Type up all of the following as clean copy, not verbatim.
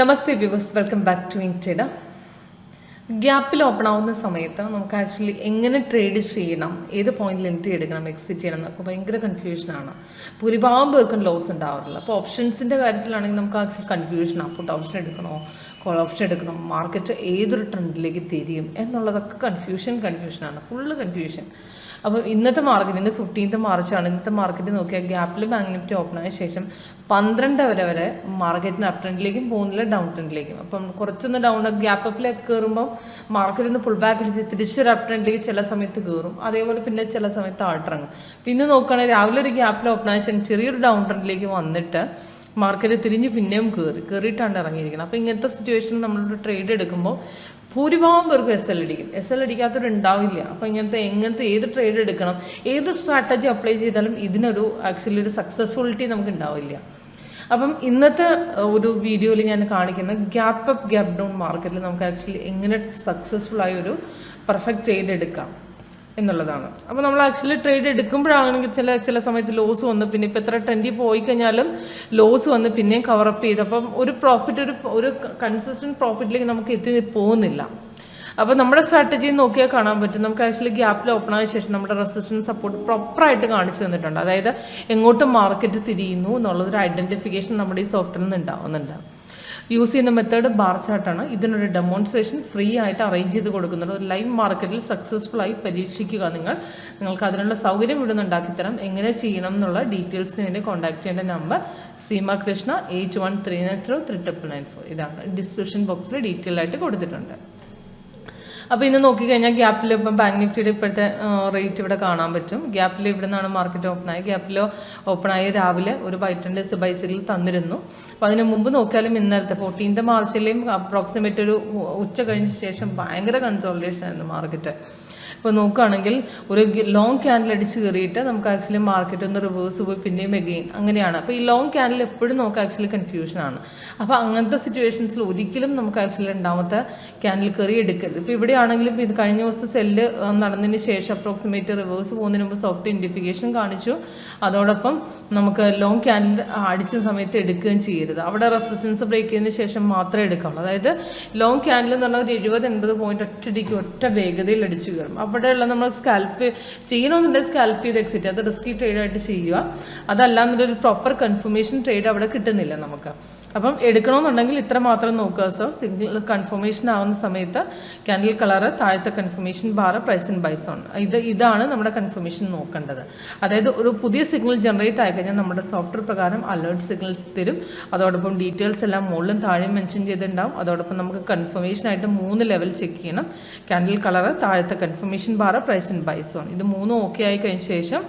Namaste viewers, welcome back to WinTrader. ഗ്യാപ്പിൽ open ആവുന്ന സമയത്ത് നമുക്ക് ആക്ച്വലി എങ്ങനെ ട്രേഡ് ചെയ്യണം, ഏത് പോയിന്റിൽ എൻട്രി എടുക്കണം, എക്സിറ്റ് ചെയ്യണം എന്നൊക്കെ ഭയങ്കര കൺഫ്യൂഷനാണ്. ഭൂരിഭാഗം പേർക്കും ലോസ് ഉണ്ടാവാറില്ല. അപ്പോൾ ഓപ്ഷൻസിൻ്റെ കാര്യത്തിലാണെങ്കിൽ നമുക്ക് ആക്ച്വലി കൺഫ്യൂഷനാണ്. പുട്ട് ഓപ്ഷൻ എടുക്കണോ, കോൾ ഓപ്ഷൻ എടുക്കണം, മാർക്കറ്റ് ഏതൊരു ട്രെൻഡിലേക്ക് തിരിയും എന്നുള്ളതൊക്കെ കൺഫ്യൂഷനാണ്, ഫുള്ള് കൺഫ്യൂഷൻ. അപ്പോൾ ഇന്നത്തെ മാർക്കറ്റ്, ഇന്ന് 15th മാർച്ചാണ്. ഇന്നത്തെ മാർക്കറ്റ് നോക്കിയാൽ ഗ്യാപ്പിൽ ബാങ്ക് നിഫ്റ്റി ഓപ്പൺ ആയ ശേഷം 12 വരെ മാർക്കറ്റിന് അപ് ട്രെൻഡിലേക്കും പോകുന്നില്ല, ഡൗൺ ട്രെൻഡിലേക്കും. അപ്പം കുറച്ചൊന്ന് ഡൗൺ ഗ്യാപ്പ് അപ്പിലേക്ക് കയറുമ്പം മാർക്കറ്റിൽ നിന്ന് പുൾ ബാക്ക് അടിച്ച് തിരിച്ചൊരു അപ് ട്രെൻഡിലേക്ക് ചില സമയത്ത് കയറും, അതേപോലെ പിന്നെ ചില സമയത്ത് ആട്ടിറങ്ങും. പിന്നെ നോക്കുകയാണെങ്കിൽ രാവിലെ ഒരു ഗ്യാപ്പിൽ ഓപ്പൺ ആയ ശേഷം ചെറിയൊരു ഡൗൺ ട്രെൻഡിലേക്ക് വന്നിട്ട് മാർക്കറ്റ് തിരിഞ്ഞ് പിന്നെയും കയറിയിട്ടാണ് ഇറങ്ങിയിരിക്കുന്നത്. അപ്പോൾ ഇങ്ങനത്തെ സിറ്റുവേഷൻ നമ്മളൊരു ട്രേഡ് എടുക്കുമ്പോൾ ഭൂരിഭാഗം പേർക്ക് എസ് എൽ അടിക്കാത്തവരുണ്ടാവില്ല. അപ്പോൾ എങ്ങനത്തെ ഏത് ട്രേഡ് എടുക്കണം, ഏത് സ്ട്രാറ്റജി അപ്ലൈ ചെയ്താലും ഇതിനൊരു ആക്ച്വലി ഒരു സക്സസ്ഫുളിറ്റി നമുക്ക് ഉണ്ടാവില്ല. അപ്പം ഇന്നത്തെ ഒരു വീഡിയോയിൽ ഞാൻ കാണിക്കുന്ന ഗ്യാപ്പ് അപ്പ് ഗ്യാപ്പ് ഡൗൺ മാർക്കറ്റിൽ നമുക്ക് ആക്ച്വലി എങ്ങനെ സക്സസ്ഫുള്ളായ ഒരു പെർഫെക്റ്റ് ട്രേഡ് എടുക്കാം എന്നുള്ളതാണ്. അപ്പോൾ നമ്മൾ ആക്ച്വലി ട്രേഡ് എടുക്കുമ്പോഴാണെങ്കിൽ ചില സമയത്ത് ലോസ് വന്ന്, പിന്നെ ഇപ്പോൾ എത്ര ട്രെൻഡിൽ പോയി കഴിഞ്ഞാലും ലോസ് വന്ന് പിന്നെയും കവറപ്പ് ചെയ്ത് അപ്പം ഒരു പ്രോഫിറ്റ് ഒരു കൺസിസ്റ്റൻറ്റ് പ്രോഫിറ്റിലേക്ക് നമുക്ക് എത്തി പോകുന്നില്ല. അപ്പോൾ നമ്മുടെ സ്ട്രാറ്റജി നോക്കിയാൽ കാണാൻ പറ്റും. നമുക്ക് ആക്ച്വലി ഗ്യാപ്പിൽ ഓപ്പൺ ആയ ശേഷം നമ്മുടെ റെസിസ്റ്റൻസ് സപ്പോർട്ട് പ്രോപ്പറായിട്ട് കാണിച്ചു തന്നിട്ടുണ്ട്. അതായത് എങ്ങോട്ട് മാർക്കറ്റ് തിരിയുന്നു എന്നുള്ളതൊരു ഐഡൻറ്റിഫിക്കേഷൻ നമ്മുടെ ഈ സോഫ്റ്റ്വെയറിൽ നിന്ന് ഉണ്ടാവുന്നുണ്ട്. യൂസ് ചെയ്യുന്ന മെത്തേഡ് ബാർ ചാർട്ടാണ്. ഇതിനൊരു ഡെമോൺസ്ട്രേഷൻ ഫ്രീ ആയിട്ട് അറേഞ്ച് ചെയ്ത് കൊടുക്കുന്നുണ്ട്. ഒരു ലൈവ് മാർക്കറ്റിൽ സക്സസ്ഫുള്ളായി പരീക്ഷിക്കുക. നിങ്ങൾക്ക് അതിനുള്ള സൗകര്യം ഇവിടെ നിന്ന് ഉണ്ടാക്കിത്തരാം. എങ്ങനെ ചെയ്യണം എന്നുള്ള ഡീറ്റെയിൽസിന് വേണ്ടി കോൺടാക്ട് ചെയ്യേണ്ട നമ്പർ Seema Krishna 8139939994. ഇതാണ് ഡിസ്ക്രിപ്ഷൻ ബോക്സിൽ ഡീറ്റെയിൽ ആയിട്ട് കൊടുത്തിട്ടുണ്ട്. അപ്പോൾ ഇന്ന് നോക്കിക്കഴിഞ്ഞാൽ ഗ്യാപ്പിൽ ഇപ്പം ബാങ്ക് നിഫ്റ്റിയുടെ ഇപ്പോഴത്തെ റേറ്റ് ഇവിടെ കാണാൻ പറ്റും. ഗ്യാപ്പിൽ ഇവിടെ നിന്നാണ് മാർക്കറ്റ് ഓപ്പൺ ആയത്. ഗ്യാപ്പിൽ ഓപ്പൺ ആയി രാവിലെ ഒരു ബൈസിക്കിൾ തന്നിരുന്നു. അപ്പോൾ അതിന് മുമ്പ് നോക്കിയാലും ഇന്നലത്തെ 14th മാർച്ചിലെയും അപ്രോക്സിമേറ്റ് ഒരു ഉച്ച കഴിഞ്ഞ ശേഷം ഭയങ്കര കൺസോളിഡേഷൻ ആയിരുന്നു മാർക്കറ്റ്. ഇപ്പോൾ നോക്കുകയാണെങ്കിൽ ഒരു ലോങ് ക്യാൻഡിൽ അടിച്ച് കയറിയിട്ട് നമുക്ക് ആക്ച്വലി മാർക്കറ്റ് ഒന്ന് റിവേഴ്സ് പോയി പിന്നെയും എഗെയിൻ അങ്ങനെയാണ്. അപ്പോൾ ഈ ലോങ് ക്യാൻഡിൽ എപ്പോഴും നമുക്ക് ആക്ച്വലി കൺഫ്യൂഷനാണ്. അപ്പോൾ അങ്ങനത്തെ സിറ്റുവേഷൻസിൽ ഒരിക്കലും നമുക്ക് ആക്ച്വലി രണ്ടാമത്തെ ക്യാൻഡിൽ കയറി എടുക്കരുത്. ഇപ്പോൾ ഇവിടെ ആണെങ്കിലും ഇത് കഴിഞ്ഞ ദിവസം സെല്ല് നടന്നതിന് ശേഷം അപ്രോക്സിമേറ്റ് റിവേഴ്സ് പോകുന്നതിന് മുമ്പ് സോഫ്റ്റ് ഇൻഡിഫിക്കേഷൻ കാണിച്ചു. അതോടൊപ്പം നമുക്ക് ലോങ് ക്യാൻഡിൽ അടിച്ച സമയത്ത് എടുക്കുകയും ചെയ്യരുത്. അവിടെ റെസിസ്റ്റൻസ് ബ്രേക്ക് ചെയ്തതിന് ശേഷം മാത്രമേ എടുക്കാവുള്ളൂ. അതായത് ലോങ് ക്യാൻഡിൽ എന്ന് പറഞ്ഞാൽ ഒരു 70-80 പോയിന്റ് ഒറ്റ വേഗതയിൽ അടിച്ചു കയറും. അവിടെയുള്ള നമ്മൾ സ്കാൽപ്പ് ചെയ്യണമെന്നുണ്ടെങ്കിൽ സ്കാൽപ്പ് ചെയ്ത് എക്സിറ്റ്, അത് റിസ്കി ട്രേഡായിട്ട് ചെയ്യുക. അതല്ലാന്നൊരു പ്രോപ്പർ കൺഫർമേഷൻ ട്രേഡ് അവിടെ കിട്ടുന്നില്ല നമുക്ക്. അപ്പം എടുക്കണമെന്നുണ്ടെങ്കിൽ ഇത്ര മാത്രം നോക്കുക സർ. സിഗ്നൽ കൺഫർമേഷൻ ആവുന്ന സമയത്ത് ക്യാൻഡിൽ കളറ്, താഴത്തെ confirmation bar, price and buy zone, ഇതാണ് നമ്മുടെ കൺഫർമേഷൻ നോക്കേണ്ടത്. അതായത് ഒരു പുതിയ സിഗ്നൽ ജനറേറ്റ് ആയിക്കഴിഞ്ഞാൽ നമ്മുടെ സോഫ്റ്റ്വെയർ പ്രകാരം അലേർട്ട് സിഗ്നൽസ് തരും. അതോടൊപ്പം ഡീറ്റെയിൽസ് എല്ലാം മുകളിലും താഴെയും മെൻഷൻ ചെയ്തിട്ടുണ്ടാവും. അതോടൊപ്പം നമുക്ക് കൺഫർമേഷനായിട്ട് 3 ലെവൽ ചെക്ക് ചെയ്യണം. ക്യാൻഡിൽ കളറ്, താഴത്തെ confirmation bar, price and buy zone, ഇത് 3 ഓക്കെ ആയി കഴിഞ്ഞ ശേഷം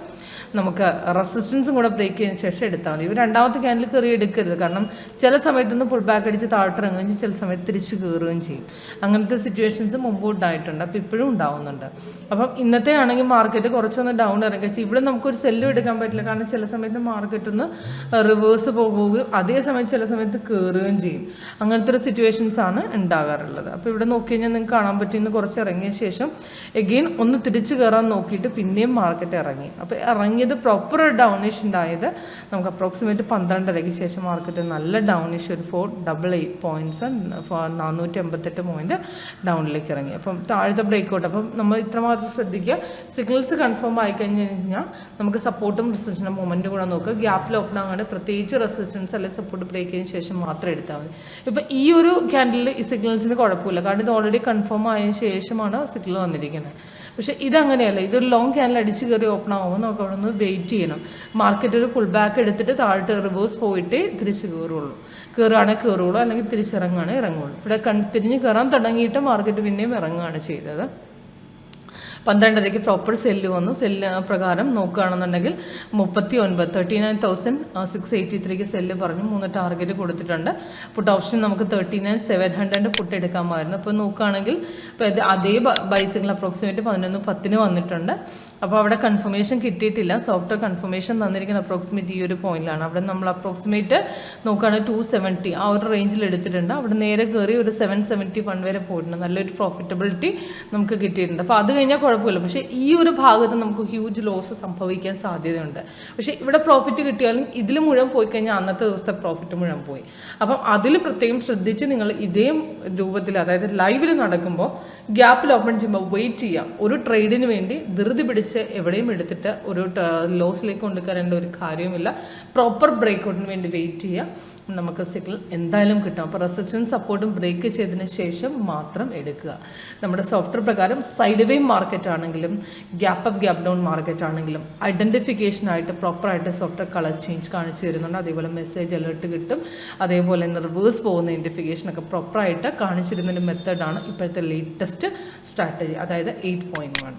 നമുക്ക് റെസിസ്റ്റൻസും കൂടെ ബ്രേക്ക് ചെയ്തതിന് ശേഷം എടുത്താൽ മതി. ഇവർ രണ്ടാമത്തെ ക്യാൻഡിൽ കയറി എടുക്കരുത്. കാരണം ചില സമയത്തൊന്ന് പുൾ ബാക്ക് അടിച്ച് താഴ്ത്തിറങ്ങുകയും ചെയ്യും, ചില സമയത്ത് തിരിച്ച് കയറുകയും ചെയ്യും. അങ്ങനത്തെ സിറ്റുവേഷൻസ് മുമ്പ് ഉണ്ടായിട്ടുണ്ട്, അപ്പോൾ ഇപ്പോഴും ഉണ്ടാവുന്നുണ്ട്. അപ്പം ഇന്നത്തെ ആണെങ്കിൽ മാർക്കറ്റ് കുറച്ചൊന്ന് ഡൗൺ ഇറങ്ങി. ഇവിടെ നമുക്കൊരു സെല്ലും എടുക്കാൻ പറ്റില്ല. കാരണം ചില സമയത്ത് മാർക്കറ്റ് ഒന്ന് റിവേഴ്സ് പോവുകയും അതേസമയം ചില സമയത്ത് കയറുകയും ചെയ്യും. അങ്ങനത്തെ ഒരു സിറ്റുവേഷൻസ് ആണ് ഉണ്ടാകാറുള്ളത്. അപ്പോൾ ഇവിടെ നോക്കി കഴിഞ്ഞാൽ നിങ്ങൾക്ക് കാണാൻ പറ്റും, ഇന്ന് കുറച്ച് ഇറങ്ങിയ ശേഷം എഗെയിൻ ഒന്ന് തിരിച്ച് കയറാൻ നോക്കിയിട്ട് പിന്നെയും മാർക്കറ്റ് ഇറങ്ങി. അപ്പോൾ ഇറങ്ങിയത് പ്രോപ്പർ ഡൗണിഷ് ഉണ്ടായത് നമുക്ക് അപ്രോക്സിമേറ്റ് 12:30 ശേഷം മാർക്കറ്റ് നല്ല ഡൗണിഷ് ഒരു 488 പോയിന്റ്സ് 488 പോയിന്റ് ഡൗണിലേക്ക് ഇറങ്ങി. അപ്പം താഴത്തെ ബ്രേക്കൗട്ട്. അപ്പം നമ്മൾ ഇത്രമാത്രം ശ്രദ്ധിക്കുക. സിഗ്നൽസ് കൺഫേം ആയി കഴിഞ്ഞ് കഴിഞ്ഞാൽ നമുക്ക് സപ്പോർട്ടും റെസിസ്റ്റൻസും മൊമെൻറ്റും കൂടെ നോക്കുക. ഗ്യാപ്പിൽ ഓപ്പൺ ആകാണ്ട് പ്രത്യേകിച്ച് റെസിസ്റ്റൻസ് അല്ലെങ്കിൽ സപ്പോർട്ട് ബ്രേക്ക് ചെയ്തതിന് ശേഷം മാത്രം എടുത്താൽ മതി. ഇപ്പം ഈ ഒരു ക്യാൻഡിൽ ഈ സിഗ്നൽസിന് കുഴപ്പമില്ല. കാരണം ഇത് ഓൾറെഡി കൺഫേം ആയതിനു ശേഷമാണ് സിഗ്നൽ വന്നിരിക്കുന്നത്. പക്ഷേ ഇതങ്ങനെയല്ല. ഇതൊരു ലോങ് ക്യാൻഡിൽ അടിച്ച് കയറി ഓപ്പൺ ആകുമ്പോൾ നമുക്ക് അവിടെ നിന്ന് വെയിറ്റ് ചെയ്യണം. മാർക്കറ്റ് ഒരു പുൾ ബാക്ക് എടുത്തിട്ട് താഴോട്ട് റിവേഴ്സ് പോയിട്ടേ തിരിച്ച് കയറുകയാണെങ്കിൽ കയറുള്ളൂ, അല്ലെങ്കിൽ തിരിച്ചിറങ്ങുകയാണെങ്കിൽ ഇറങ്ങുള്ളൂ. ഇവിടെ തിരിഞ്ഞ് കയറാൻ തുടങ്ങിയിട്ട് മാർക്കറ്റ് പിന്നെയും ഇറങ്ങുകയാണ് ചെയ്തത്. 12:30 പ്രോപ്പർ സെല്ല് വന്നു. സെല്ല് പ്രകാരം നോക്കുകയാണെന്നുണ്ടെങ്കിൽ 39,683 സെല്ല് പറഞ്ഞു. 3 ടാർഗറ്റ് കൊടുത്തിട്ടുണ്ട്. പുട്ട് ഓപ്ഷൻ നമുക്ക് 39,700 പുട്ട് എടുക്കാമായിരുന്നു. അപ്പോൾ നോക്കുകയാണെങ്കിൽ ഇപ്പോൾ അതേ ബൈസിക്കിൾ അപ്രോക്സിമേറ്റ് 11:10 വന്നിട്ടുണ്ട്. അപ്പോൾ അവിടെ കൺഫർമേഷൻ കിട്ടിയിട്ടില്ല. സോഫ്റ്റ്വെയർ കൺഫർമേഷൻ തന്നിരിക്കുന്ന അപ്രോക്സിമേറ്റ് ഈ ഒരു പോയിന്റിലാണ്. അവിടെ നമ്മൾ അപ്രോക്സിമേറ്റ് നോക്കുകയാണെങ്കിൽ 270 ആ ഒരു റേഞ്ചിൽ എടുത്തിട്ടുണ്ട്. അവിടെ നേരെ കയറി ഒരു 771 വരെ പോയിട്ടുണ്ട്. നല്ലൊരു പ്രോഫിറ്റബിലിറ്റി നമുക്ക് കിട്ടിയിട്ടുണ്ട്. അപ്പോൾ അത് കഴിഞ്ഞാൽ കുഴപ്പമില്ല. പക്ഷേ ഈ ഒരു ഭാഗത്ത് നമുക്ക് ഹ്യൂജ് ലോസ് സംഭവിക്കാൻ സാധ്യതയുണ്ട്. പക്ഷേ ഇവിടെ പ്രോഫിറ്റ് കിട്ടിയാലും ഇതിൽ മുഴുവൻ പോയി കഴിഞ്ഞാൽ അന്നത്തെ ദിവസത്തെ പ്രോഫിറ്റ് മുഴുവൻ പോയി. അപ്പം അതിൽ പ്രത്യേകം ശ്രദ്ധിച്ച് നിങ്ങൾ ഇതേ രൂപത്തിൽ, അതായത് ലൈവിൽ നടക്കുമ്പോൾ ഗ്യാപ്പിൽ ഓപ്പൺ ചെയ്യുമ്പോൾ വെയിറ്റ് ചെയ്യാം. ഒരു ട്രേഡിന് വേണ്ടി ധൃതി പിടിച്ച് എവിടെയും എടുത്തിട്ട് ഒരു ലോസിലേക്ക് കൊണ്ടുവരേണ്ട ഒരു കാര്യവുമില്ല. പ്രോപ്പർ ബ്രേക്കൗട്ടിന് വേണ്ടി വെയിറ്റ് ചെയ്യുക. നമുക്ക് സിഗ്നൽ എന്തായാലും കിട്ടും. അപ്പോൾ റെസിസ്റ്റൻസ് സപ്പോർട്ടും ബ്രേക്ക് ചെയ്തതിന് ശേഷം മാത്രം എടുക്കുക. നമ്മുടെ സോഫ്റ്റ്വെയർ പ്രകാരം സൈഡ് വേ മാർക്കറ്റ് ആണെങ്കിലും gap up gap down market ആണെങ്കിലും ഐഡൻറ്റിഫിക്കേഷനായിട്ട് പ്രോപ്പറായിട്ട് സോഫ്റ്റ്വെയർ കളർ ചേഞ്ച് കാണിച്ചു തരുന്നുണ്ട്. അതേപോലെ മെസ്സേജ് അലേർട്ട് കിട്ടും. അതേപോലെ തന്നെ റിവേഴ്സ് പോകുന്ന ഐഡൻറ്റിഫിക്കേഷനൊക്കെ പ്രോപ്പറായിട്ട് കാണിച്ചിരുന്നൊരു മെത്തേഡാണ് ഇപ്പോഴത്തെ ലേറ്റസ്റ്റ് സ്ട്രാറ്റജി, അതായത് 8.1.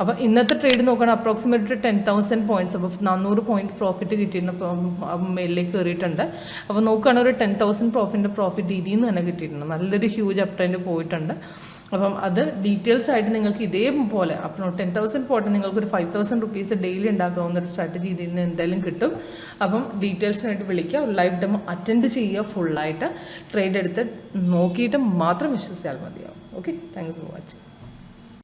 അപ്പോൾ ഇന്നത്തെ ട്രേഡ് നോക്കുകയാണെങ്കിൽ അപ്രോക്സിമേറ്റ് 10,000 പോയിൻറ്റ്സ്, അപ്പോൾ 400 പോയിൻറ്റ് പ്രോഫിറ്റ് കിട്ടിയിട്ടുണ്ട്. മേലിലേക്ക് കയറിയിട്ടുണ്ട്. അപ്പോൾ നോക്കുകയാണെങ്കിൽ ഒരു 10,000 പ്രോഫിറ്റ് ഇതിൽ നിന്ന് തന്നെ കിട്ടിയിട്ടുണ്ട്. നല്ലൊരു ഹ്യൂജ് അപ് ട്രെൻഡ് പോയിട്ടുണ്ട്. അപ്പം അത് ഡീറ്റെയിൽസ് ആയിട്ട് നിങ്ങൾക്ക് ഇതേപോലെ അപ്പോൾ 10,000 പോട്ടെ നിങ്ങൾക്കൊരു 5,000 റുപ്പീസ് ഡെയിലി ഉണ്ടാക്കാവുന്ന ഒരു സ്ട്രാറ്റജി ഇതിൽ നിന്ന് എന്തായാലും കിട്ടും. അപ്പം ഡീറ്റെയിൽസിനായിട്ട് വിളിക്കുക. ഒരു ലൈവ് ഡെമോ അറ്റൻഡ് ചെയ്യുക. ഫുള്ളായിട്ട് ട്രേഡ് എടുത്ത് നോക്കിയിട്ട് മാത്രം വിശ്വസിച്ചാൽ മതിയാവും. Okay, thanks for watching.